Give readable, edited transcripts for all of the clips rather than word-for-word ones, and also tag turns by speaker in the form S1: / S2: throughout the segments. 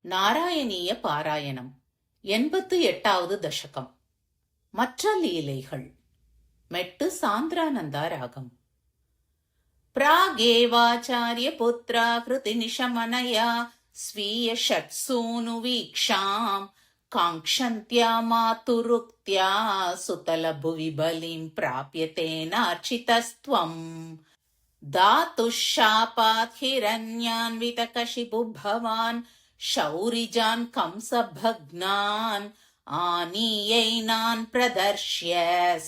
S1: நாராயணீய பாராயணம் 88வது தசகம். மற்ற லீலைகள். மெட்டு சாந்திரானந்தா ராகம். ಪ್ರಾಗೇವಾಚಾರ್ಯ ಪುತ್ರಾಕೃತಿ ನಿಶಮನಯಾ ಸ್ವೀಯ ಷಟ್ಸೂನು ವೀಕ್ಷಾಂ ಕಾಂಕ್ಷಂತ್ಯಾ ಮಾತುರುಕ್ತ್ಯಾ ಸುತಲ ಭುವಿ ಬಲಿಂ ಪ್ರಾಪ್ಯತೇನಾರ್ಚಿತಸ್ತ್ವಂ ಧಾತುಃಶಾಪಾತ್ ಹಿರಣ್ಯಾನ್ವಿತಕಶಿಪುಭವಾನ್ ಶೌರಿಜಾನ್ ಕಂಸಭಗ್ನಾನ್ ಆನೀಯೈನಾನ್ ಪ್ರದರ್ಶ್ಯ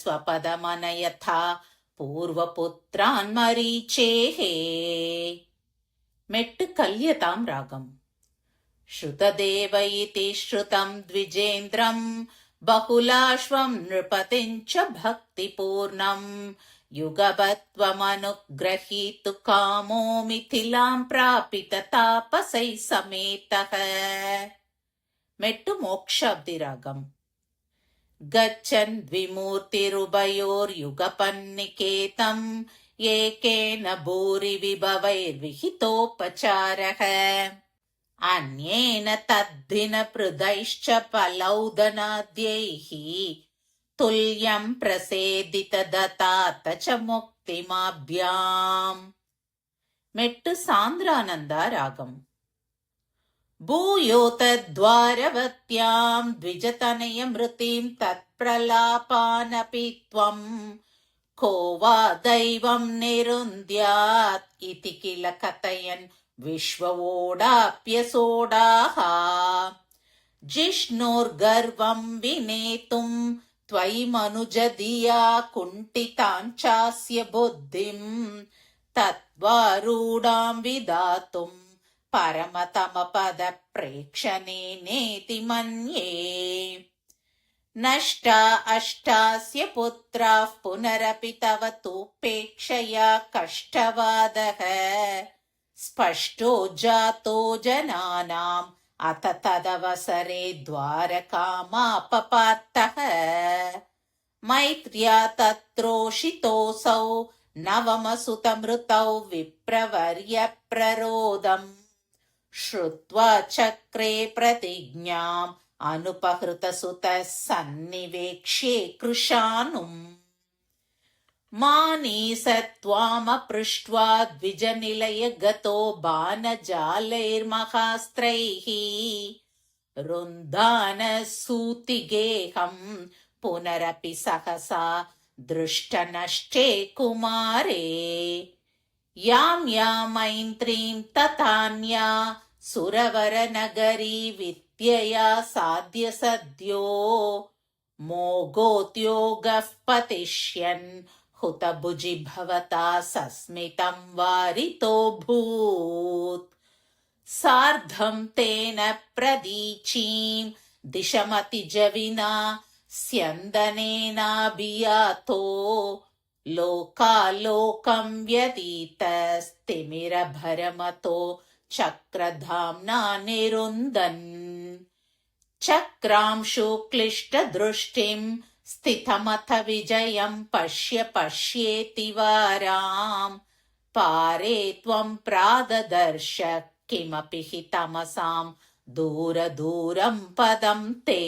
S1: ಸ್ವಪದಮನಯಥಾ ಪೂರ್ವಪುತ್ರಾನ್ ಮರೀಚೇಹೇ. ಮೆಟ್ಟು ಕಲ್ಯತಾಂ ರಾಗಂ. ಶ್ರುತದೇವ ಇತಿ ಶ್ರುತಂ ದ್ವಿಜೇಂದ್ರಂ ಬಹುಲಾಶ್ವಂ ನೃಪತಿಂಚ ಭಕ್ತಿಪೂರ್ಣಂ ಯುಗಪತ್ವಮನುಗ್ರಹೀತು ಕಾಮೋ ಮಿಥಿಲಾಂ ಪ್ರಾಪಿತ ತಾಪಸೈ ಸಮೇತಃ. ಮೆಟ್ಟು ಮೋಕ್ಷಾಬ್ದಿ ರಾಗಂ. ಗಚ್ಚನ್ ದ್ವಿಮೂರ್ತಿರುಭಯೋರ್ಯುಗಪನ್ನಿಕೇತಂ ಏಕೇನ ಭೂರಿ ವಿಭವೈರ್ವಿಹಿತೋಪಚಾರಃ ಅನ್ಯೇನ ತದ್ದಿನ ಪೃದೈಶ್ಚ ಫಲೌದನಾದ್ಯೈಃ ತುಲ್ಯಂ ಪ್ರಸೇದಿತ ದತಾತ ಚ ಮುಕ್ತಿಮಾಭ್ಯಾಂ. ಮೆಟ್ಟು ಸಾಂದ್ರಾನಂದ ರಾಗಂ. ಭೂಯೋತದ್ವಾರವತ್ಯಾಂ ದ್ವಿಜತನಯ ಮೃತಿಂ ತತ್ಪ್ರಲಾಪಾನಪಿ ತ್ವಂ ಕೋ ವಾ ದೈವಂ ನಿರುಂದ್ಯಾತ್ ಇತಿ ಕಿಲ ಕಥಯನ್ ವಿಶ್ವವೋಡಾಪ್ಯಸೋಡಾಃ ಜಿಷ್ಣುರ್ಗರ್ವಂ ವಿನೇತುಂ ತ್ವಯಿ ಮನುಜದಿಯಾ ಕುಂಠಿತಾಂಚಾಸ್ಯ ಬುದ್ಧಿಂ ತತ್ವಾರೂಢಾಂ ವಿದಾತುಂ ಪರಮತಮಪದ ಪ್ರೇಕ್ಷಣೇನೇತಿ ಮನ್ಯೇ. ನಷ್ಟ ಅಷ್ಟಾಸ್ಯ ಪುತ್ರಾಃ ಪುನರಪಿ ತವ ತೂಪೇಕ್ಷಯಾ ಕಷ್ಟವಾದಃ ಸ್ಪಷ್ಟೋ ಜಾತೋ ಜನಾನಾಂ ಅಥ ತದವಸರೆ ದ್ವಾರಕಾಮಾಪಪಾತ್ತಃ ಮೈತ್ರ್ಯಾ ತತ್ರೋಷಿತೋऽಸೌ ನವಮಸುತಮೃತೌ ವಿಪ್ರವರ್ಯ ಪ್ರರೋದಂ ಶ್ರುತ್ವಾ ಚಕ್ರೆ ಪ್ರತಿಜ್ಞಾಂ ಅನುಪಹೃತಸುತಃ ಸನ್ನಿವೇಕ್ಷ್ಯೆ ಕೃಶಾನುಂ ಮಾನೀಸತ್ವಾಮಪೃಷ್ಟ್ವಾ ದ್ವಿಜನಿಲಯ ಗತೋ ಬಾಣಜಾಲೈರ್ಮಹಾಸ್ತ್ರೈಃ ರುಂದಾನಸೂತಿಗೇಹಂ ಪುನರಪಿ ಸಹಸಾ ದೃಷ್ಟನಷ್ಟೇ ಕುಮಾರೇ ಯಾಂ ಯಾಮೈಂತ್ರೀಂ ತಥಾನ್ಯಾ ಸುರವರನಗರೀ ವಿದ್ಯೆಯಾ ಸಾಧ್ಯ ಸದ್ಯೋ ಮೋಗೋದ್ಯೋಗಃ ಪತಿಷ್ಯನ್ ಹುತಭುಜಿ ಭವತಾ ಸಸ್ಮಿತಂ ವಾರಿತೋಭೂತ್ ಸಾರ್ಧಂ ತೇನ ಪ್ರದೀಚೀಂ ದಿಶಮತಿಜವಿನಾ ಸ್ಯಂದನೇನಾಭಿಯಾತೋ ಲೋಕಾಲೋಕಂ ವ್ಯತೀತಸ್ತಿಮಿರಭರಮತೋ ಚಕ್ರಧಾಮ್ನಾ ನಿರುಂದನ್ ಚಕ್ರಾಂಶು ಕ್ಲಿಷ್ಟದೃಷ್ಟಿಂ ಸ್ಥಿತಮಥ ವಿಜಯಂ ಪಶ್ಯ ಪಶ್ಯೇತಿ ವಾರಾಂ ಪಾರೇ ತ್ವಂ ಪ್ರಾದದರ್ಶ ಕಿಮಪಿ ಹಿ ತಮಸಾಂ ದೂರ ದೂರಂ ಪದಂ ತೇ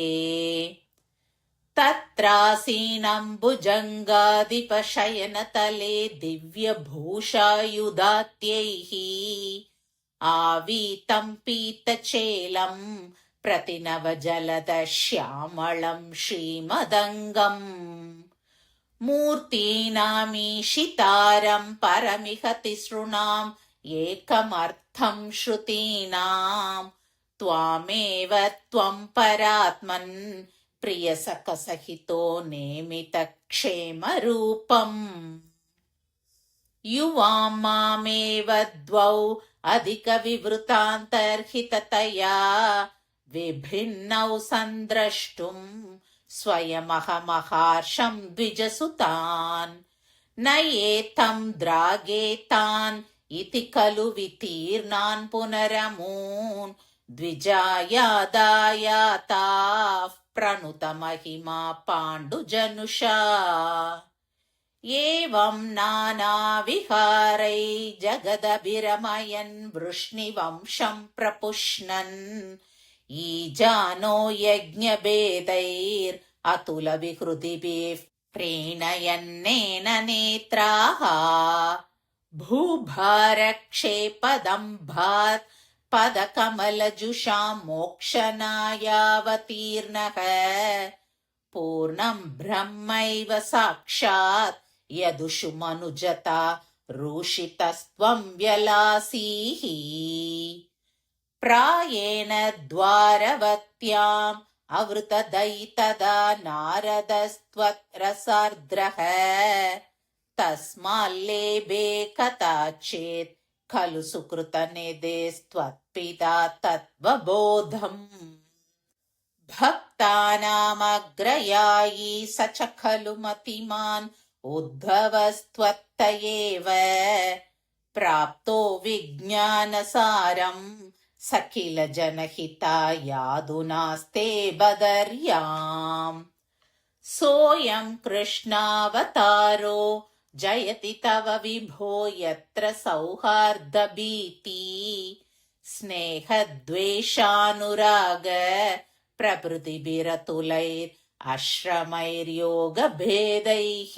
S1: ತತ್ರಾಸೀನಂ ಭುಜಂಗಾಧಿಪಶಯನತಲೆ ದಿವ್ಯಭೂಷಾಯುಧಾತ್ಯೈಃ ಆವೀತಂ ಪೀತಚೇಲಂ ಪ್ರತಿನವಜಲದ ಶ್ಯಾಮಳಂ ಶ್ರೀಮದಂಗಂ ಮೂರ್ತೀನಾಮೀಶಿತಾರಂ ಪರಮಿಹ ತಿಸೃಣಾಂ ಏಕಮರ್ಥಂ ಶ್ರುತೀನಾಂ ತ್ವಾಮೇವ ತ್ವಂ ಪರಾತ್ಮನ್ ಪ್ರಿಯಸಖಸಹಿತೋ ನೇಮಿತ ಕ್ಷೇಮರೂಪಂ ಯುವಾಂ ಮಾಮೇವ ದ್ವೌ ಅಧಿಕ ವಿವೃತಾಂತರ್ಹಿತತಯಾ ವಿಭಿನ್ನೌ ಸಂದ್ರಷ್ಟುಂ ಸ್ವಯಮಹಮಹಾರ್ಷಂ ದ್ವಿಜಸುತಾನ್ ನ ಏತಂ ದ್ರಾಗೇತಾನ್ ಇತಿ ಖಲು ವಿತೀರ್ಣಾನ್ ಪುನರಮೂನ್ ದ್ವಿಜಾಯಾದಾಯಾತಾಃ ಪ್ರಣುತ ಮಹಿಮಾ ಪಾಂಡುಜನುಷಾ एवं नानाविहारै जगदभिरमयन् वृष्णिवंशं प्रपुष्णन् ईजानो यज्ञभेदैरतुलविहृतिभिः प्रीणयन्नेन नेत्राः भूभारक्षेपदम्भात् पदकमलजुषां मोक्षनायावतीर्णः पूर्णं ब्रह्मैव साक्षात् यदुषु मनुजता रूषितस्त्वं व्यलासीः प्रायेण द्वारवत्याम् अवृतदयितदा नारदस्त्वरसार्द्रः तस्माल्लेभे कदाचित् खलु सुकृतनिधेस्त्वत्पिता तत्त्वबोधम् भक्तानामग्रयायी स च खलु मतिमान् उद्भवस्त्वत्त एव प्राप्तो विज्ञानसारम् स किल जनहितायाधुनास्ते बदर्याम् सोऽयं कृष्णावतारो जयति तव विभो यत्र सौहार्दभीति स्नेहद्वेषानुराग प्रभृतिभिरतुलैराश्रमैर्योगभेदैः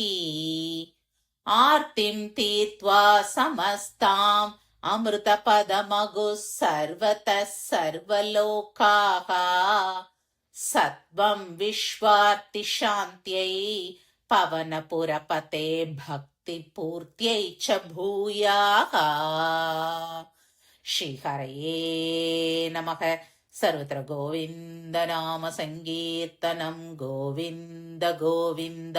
S1: आर्तिं तीर्त्वा समस्ताम् अमृतपदमगुः सर्वतः सर्वलोकाः सत्वं विश्वार्तिशान्त्यै पवनपुरपते भक्तिपूर्त्यै च भूयाः श्रीहरये नमः सर्वत्र गोविन्द नाम संकीर्तनं गोविन्द गोविन्द।